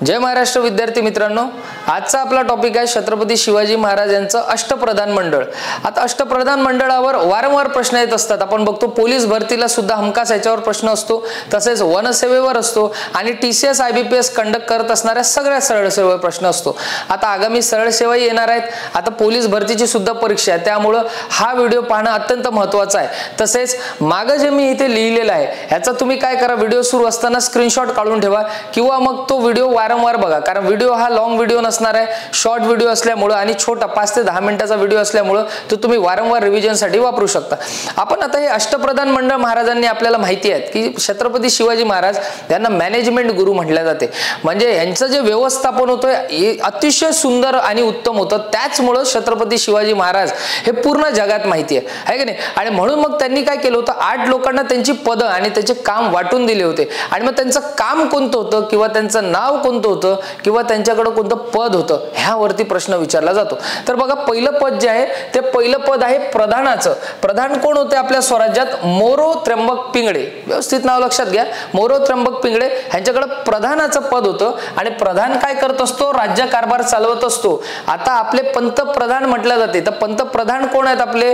जय महाराष्ट्र विद्यार्थी मित्रांनो, आजचा आपला टॉपिक आहे छत्रपती शिवाजी महाराज यांचं अष्टप्रधान मंडळ। आता अष्टप्रधान मंडळावर वारंवार प्रश्न येत असतात। आपण बघतो पोलीस भरतीला सुद्धा हमखास याच्यावर प्रश्न असतो, तसेच वनसेवेवर असतो आणि TCS IBPS कंडक्ट करत असणाऱ्या सगळ्या सरळ सेवेवर प्रश्न असतो। आता आगामी सरळ सेवा येणार आहेत। आता पोलीस भरतीची सुद्धा परीक्षा आहे, त्यामुळे हा व्हिडिओ पाहणं अत्यंत महत्त्वाचं आहे। तसेच मागे जे मी इथे लिहिलेलं आहे याचा तुम्ही काय करा, व्हिडिओ सुरू असताना स्क्रीनशॉट काढून ठेवा किंवा मग तो व्हिडिओ वारंवार बघा, कारण व्हिडिओ हा लॉंग व्हिडिओ नसणार आहे, शॉर्ट व्हिडिओ असल्यामुळे आणि छोटा 5 ते 10 मिनिटाचा व्हिडिओ असल्यामुळे तो तुम्ही वारंवार रिव्हिजन साठी वापरू शकता। आपण आता हे अष्टप्रधान मंडळ महाराजांनी आपल्याला माहिती आहे की छत्रपती शिवाजी महाराज यांना मॅनेजमेंट गुरु म्हटले जाते। म्हणजे यांचं जे व्यवस्थापन होतं अतिशय सुंदर आणि उत्तम होतं, त्याचमुळे छत्रपती शिवाजी महाराज हे पूर्ण जगात माहिती आहे की नाही। आणि म्हणून मग त्यांनी काय केलं होतं, 8 लोकांना त्यांची पद आणि त्याचे काम वाटून दिले होते आणि मग त्यांचं काम कोणतं होतं किंवा त्यांचं नाव कोणतं होतं किंवा त्यांच्याकडे कोणतं पद होतं ह्यावरती प्रश्न विचारला जातो। तर बघा, पहिलं पद जे आहे ते पहिलं पद आहे प्रधानाचं। प्रधान कोण होते आपल्या स्वराज्यात? मोरो त्र्यंबक पिंगळे। व्यवस्थित नाव लक्षात घ्या, मोरो त्र्यंबक पिंगळे यांच्याकडे प्रधानाचं पद होतं आणि प्रधान काय करत असतो? राज्य कारभार चालवत असतो। आता आपले पंतप्रधान म्हटले जाते, तर पंतप्रधान कोण आहेत? आपले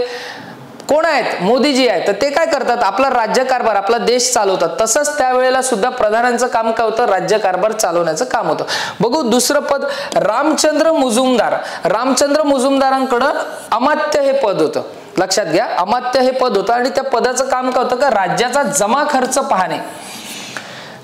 कोण आहेत? मोदीजी आहेत। तर ते काय करतात? आपला राज्य कारभार, आपला देश चालवतात। तसंच त्यावेळेला सुद्धा प्रधानांचं काम काय होतं? राज्य कारभार चालवण्याचं काम होतं। बघू दुसरं पद, रामचंद्र मुजुमदार। रामचंद्र मुजुमदारांकडे अमात्य हे पद होतं। लक्षात घ्या, अमात्य हे पद होतं आणि त्या पदाचं काम काय होतं? का राज्याचा जमा खर्च पाहणे।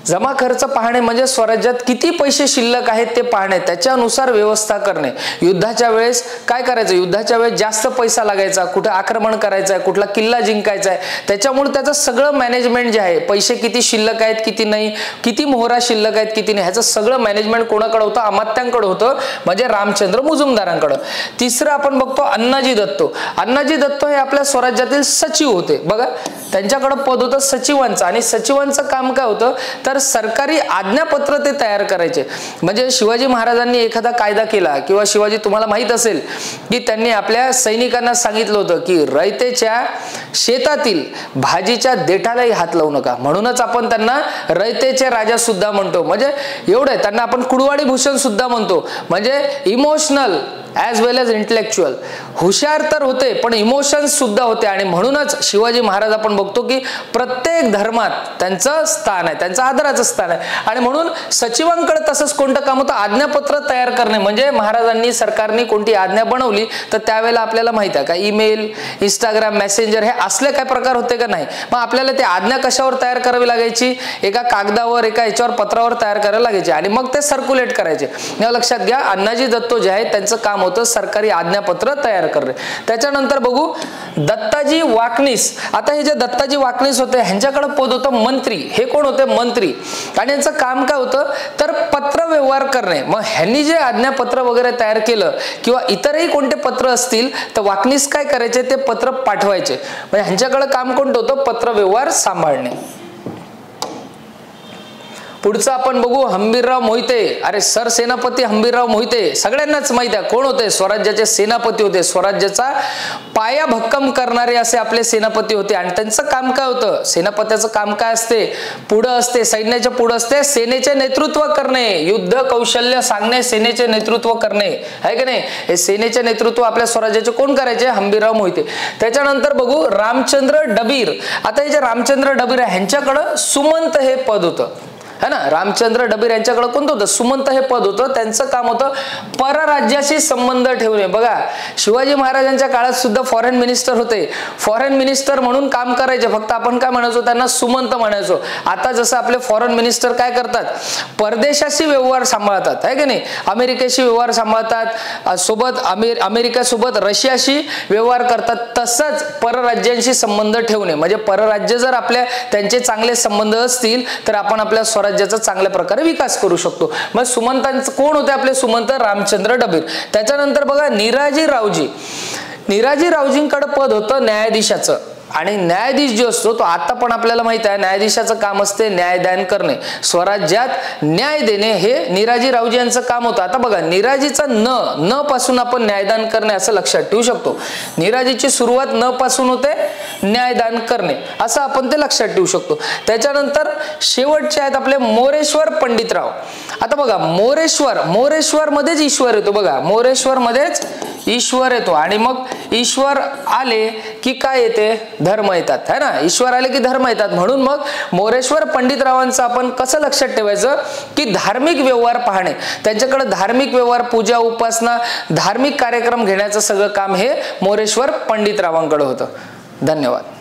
जमा खर्च पाहणे म्हणजे स्वराज्यात किती पैसे शिल्लक आहेत ते पाहणे, त्याच्यानुसार व्यवस्था करणे। युद्धाच्या वेळेस काय करायचं? युद्धाच्या वेळेस जास्त पैसा लागायचा, कुठे आक्रमण करायचं आहे, कुठला किल्ला जिंकायचा आहे, त्याच्यामुळे त्याचं सगळं मॅनेजमेंट जे आहे, पैसे किती शिल्लक आहेत किती नाही, किती मोहरा शिल्लक आहेत किती नाही, ह्याचं सगळं मॅनेजमेंट कोणाकडे होतं? अमात्यांकडे होतं, म्हणजे रामचंद्र मुजुमदारांकडे। तिसरं आपण बघतो अण्णाजी दत्त। अण्णाजी दत्त हे आपल्या स्वराज्यातील सचिव होते। बघा, त्यांच्याकडे पद होतं सचिवांचं आणि सचिवांचं काम काय होतं? तर सरकारी आज्ञापत्र ते तयार करायचे। म्हणजे शिवाजी महाराजांनी एखादा कायदा केला किंवा शिवाजी, तुम्हाला माहित असेल की त्यांनी आपल्या सैनिकांना सांगितलं होतं की रयतेच्या शेतातील भाजीच्या देठालाही हात लावू नका, म्हणूनच आपण त्यांना रयतेचे राजा सुद्धा म्हणतो। म्हणजे एवढं त्यांना आपण कुडवाडी भूषण सुद्धा म्हणतो। म्हणजे इमोशनल ॲज वेल एज इंटेलेक्च्युअल, हुशार तर होते पण इमोशन्स सुद्धा होते आणि म्हणूनच शिवाजी महाराज आपण बघतो की प्रत्येक धर्मात त्यांचं स्थान आहे, त्यांचं आदराचं स्थान आहे। आणि म्हणून सचिवांकडे तसंच कोणतं काम होतं? आज्ञापत्र तयार करणे। म्हणजे महाराजांनी, सरकारने कोणती आज्ञा बनवली तर त्यावेळेला आपल्याला माहिती आहे का ईमेल, इंस्टाग्राम, मेसेंजर हे असले काय प्रकार होते का नाही, मग आपल्याला ते आज्ञा कशावर तयार करावी लागायची? एका कागदावर, एका याच्यावर पत्रावर तयार करायला लागायचे आणि मग ते सर्क्युलेट करायचे। या लक्षात घ्या, अण्णाजी दत्तो जे आहे त्यांचं काम होतं सरकारी आज्ञापत्र तयार करणे। त्याच्यानंतर बघू दत्ताजी वाकनीस। आता हे जे दत्ताजी वाकनीस होते ह्यांच्याकडे पद होतं मंत्री। हे कोण होते? मंत्री। आणि यांचं काम काय होतं? तर पत्र व्यवहार करणे। मग ह्यांनी जे आज्ञापत्र वगैरे तयार केलं किंवा इतरही कोणते पत्र असतील तर वाकनीस काय करायचे? ते पत्र पाठवायचे। म्हणजे ह्यांच्याकडे काम कोणतं होतं? पत्र व्यवहार सांभाळणे। पुढचं आपण बघू हंबीरराव मोहिते। अरे सरसेनापती हंबीरराव मोहिते सगळ्यांनाच माहिती आहे कोण होते? स्वराज्याचे सेनापती होते। स्वराज्याचा पाया भक्कम करणारे असे आपले सेनापती होते आणि त्यांचं काम काय होतं? सेनापत्याचं काम काय असते? पुढं असते, सैन्याच्या पुढं असते सेनेचे नेतृत्व करणे, युद्ध कौशल्य सांगणे, सेनेचे नेतृत्व करणे, आहे की नाही? हे सेनेचे नेतृत्व आपल्या स्वराज्याचे कोण करायचे? हंबीरराव मोहिते। त्याच्यानंतर बघू रामचंद्र डबीर। आता हे जे रामचंद्र डबीर आहे ह्यांच्याकडे सुमंत हे पद होतं, है ना? रामचंद्र डबीर यांच्याकडे कोणतं होतं? सुमंत हे पद होतं। त्यांचं काम होतं परराज्याशी संबंध ठेवणे। बघा, शिवाजी महाराजांच्या काळात सुद्धा फॉरेन मिनिस्टर होते, फॉरेन मिनिस्टर म्हणून काम करायचे, फक्त आपण काय म्हणायचो? त्यांना सुमंत म्हणायचो। आता जसं आपले फॉरेन मिनिस्टर काय करतात? परदेशाशी व्यवहार सांभाळतात, आहे की नाही? अमेरिकेशी व्यवहार सांभाळतात, सोबत अमेरिकेसोबत रशियाशी व्यवहार करतात। तसंच परराज्यांशी संबंध ठेवणे, म्हणजे परराज्य जर आपल्या त्यांचे चांगले संबंध असतील तर आपण आपल्या स्वराज्याचा चांगल्या प्रकारे विकास करू शकतो। मग सुमंतांचे कोण होते आपले? सुमंत रामचंद्र डबीर। त्याच्यानंतर बघा निराजी रावजी। निराजी रावजींकडे पद होतं न्यायाधीशाचं आणि न्यायाधीश जो असतो तो आता पण आपल्याला माहित आहे न्यायाधीशाचं काम असते न्यायदान करणे, स्वराज्यात न्याय देणे हे निराजी रावजी यांचं काम होतं। आता बघा निराजीचा न पासून आपण न्यायदान करणे असं लक्षात ठेवू शकतो। निराजीची सुरुवात न पासून होते, न्यायदान करणे असं आपण ते लक्षात ठेवू शकतो। त्याच्यानंतर शेवटचे आहेत आपले मोरेश्वर पंडितराव। आता बघा मोरेश्वर मध्येच ईश्वर येतो बघा, मोरेश्वर मध्येच ईश्वर येतो आणि मग ईश्वर आले की काय येते, धर्म येतात है ना, ईश्वर आले की धर्म येतात. म्हणून मग मोरेश्वर पंडितरावांचं आपण कसं लक्षात ठेवायचं की धार्मिक व्यवहार पाहणे, त्यांच्याकडे धार्मिक व्यवहार, पूजा उपासना, धार्मिक कार्यक्रम घेण्याचं सगळं काम हे मोरेश्वर पंडितरावांकडे होतं. धन्यवाद.